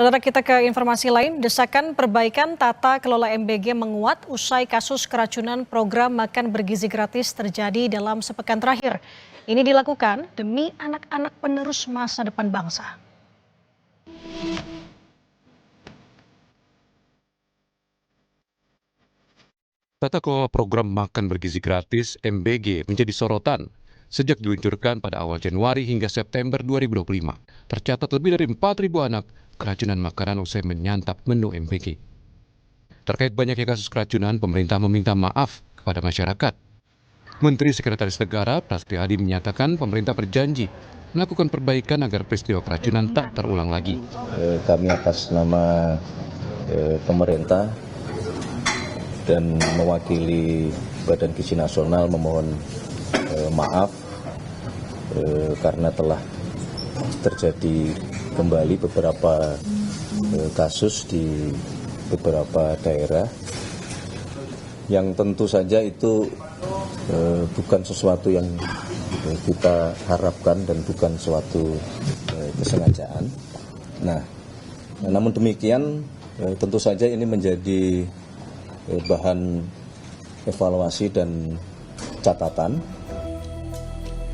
Saudara, kita ke informasi lain, desakan perbaikan tata kelola MBG menguat usai kasus keracunan program makan bergizi gratis terjadi dalam sepekan terakhir. Ini dilakukan demi anak-anak penerus masa depan bangsa. Tata kelola program makan bergizi gratis (MBG) menjadi sorotan sejak diluncurkan pada awal Januari hingga September 2025. Tercatat lebih dari 4.000 anak keracunan makanan usai menyantap menu MBG. Terkait banyaknya kasus keracunan, pemerintah meminta maaf kepada masyarakat. Menteri Sekretaris Negara Prasetyo Adi menyatakan pemerintah berjanji melakukan perbaikan agar peristiwa keracunan tak terulang lagi. Kami atas nama pemerintah dan mewakili Badan Gizi Nasional memohon maaf karena telah terjadi kembali beberapa kasus di beberapa daerah yang tentu saja itu bukan sesuatu yang kita harapkan dan bukan suatu kesengajaan. Nah, namun demikian tentu saja ini menjadi bahan evaluasi dan catatan.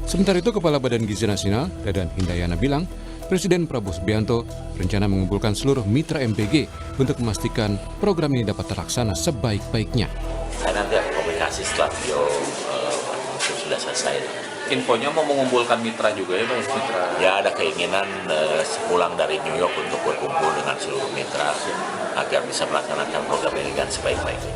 Sementara itu, Kepala Badan Gizi Nasional, Dadan Hindayana bilang, Presiden Prabowo Subianto berencana mengumpulkan seluruh mitra MBG untuk memastikan program ini dapat terlaksana sebaik-baiknya. Saya nanti akan komunikasi setelah beliau sudah selesai. Infonya mau mengumpulkan mitra juga ya Pak? Mitra. Ya, ada keinginan pulang dari New York untuk berkumpul dengan seluruh mitra agar bisa melaksanakan program ini dengan sebaik-baiknya.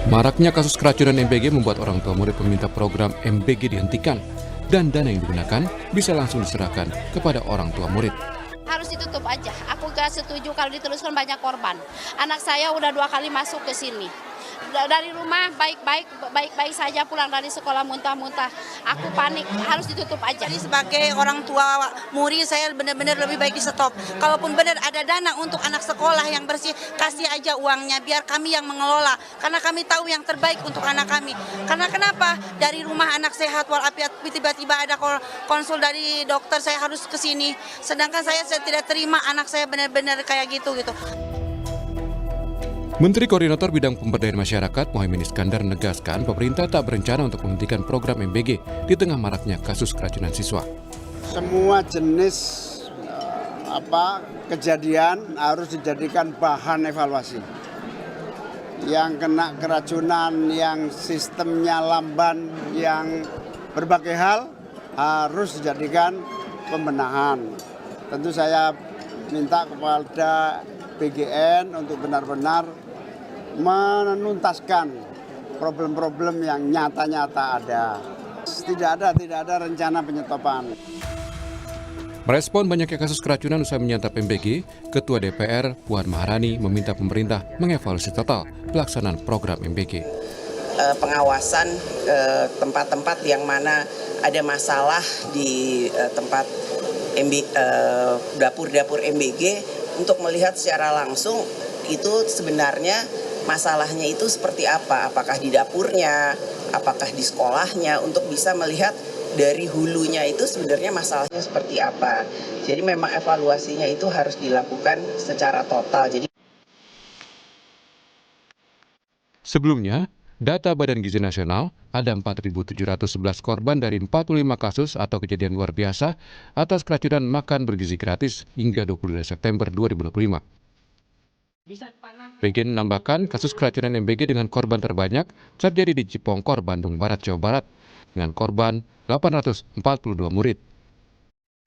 Maraknya kasus keracunan MBG membuat orang tua murid meminta program MBG dihentikan dan dana yang digunakan bisa langsung diserahkan kepada orang tua murid. Harus ditutup aja. Aku gak setuju kalau diteruskan banyak korban. Anak saya udah 2 kali masuk ke sini. Dari rumah baik-baik saja, pulang dari sekolah muntah-muntah. Aku panik, harus ditutup aja. Jadi sebagai orang tua murid saya benar-benar lebih baik di stop. Kalaupun benar ada dana untuk anak sekolah yang bersih, kasih aja uangnya biar kami yang mengelola. Karena kami tahu yang terbaik untuk anak kami. Karena kenapa? Dari rumah anak sehat walafiat tiba-tiba ada konsul dari dokter saya harus ke sini. Sedangkan saya tidak terima anak saya benar-benar kayak gitu. Menteri Koordinator Bidang Pemberdayaan Masyarakat Muhaimin Iskandar menegaskan pemerintah tak berencana untuk menghentikan program MBG di tengah maraknya kasus keracunan siswa. Semua jenis kejadian harus dijadikan bahan evaluasi. Yang kena keracunan, yang sistemnya lamban, yang berbagai hal harus dijadikan pembenahan. Tentu saya minta kepada PGN untuk benar-benar menuntaskan problem-problem yang nyata-nyata ada. Tidak ada rencana penyetopan. Merespon banyaknya kasus keracunan usai menyantap MBG, Ketua DPR Puan Maharani meminta pemerintah mengevaluasi total pelaksanaan program MBG. Pengawasan tempat-tempat yang mana ada masalah di tempat dapur-dapur MBG untuk melihat secara langsung itu sebenarnya masalahnya itu seperti apa, apakah di dapurnya, apakah di sekolahnya, untuk bisa melihat dari hulunya itu sebenarnya masalahnya seperti apa. Jadi memang evaluasinya itu harus dilakukan secara total. Sebelumnya, data Badan Gizi Nasional ada 4.711 korban dari 45 kasus atau kejadian luar biasa atas keracunan makan bergizi gratis hingga 22 September 2025. PG menambahkan kasus keracunan MBG dengan korban terbanyak terjadi di Cipongkor, Bandung Barat, Jawa Barat, dengan korban 842 murid.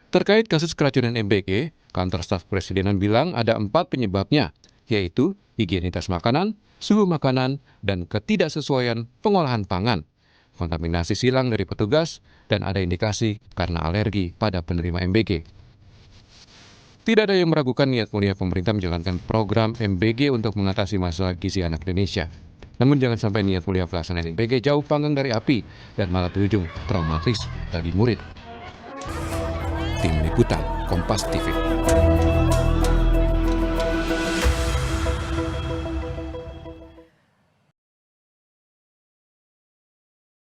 Terkait kasus keracunan MBG, Kantor Staf Presidenan bilang ada 4 penyebabnya, yaitu higienitas makanan, suhu makanan, dan ketidaksesuaian pengolahan pangan, kontaminasi silang dari petugas, dan ada indikasi karena alergi pada penerima MBG. Tidak ada yang meragukan niat mulia pemerintah menjalankan program MBG untuk mengatasi masalah gizi anak Indonesia. Namun jangan sampai niat mulia pelaksanaan MBG jauh panggang dari api dan malah berujung traumatis bagi murid. Tim Liputan Kompas TV.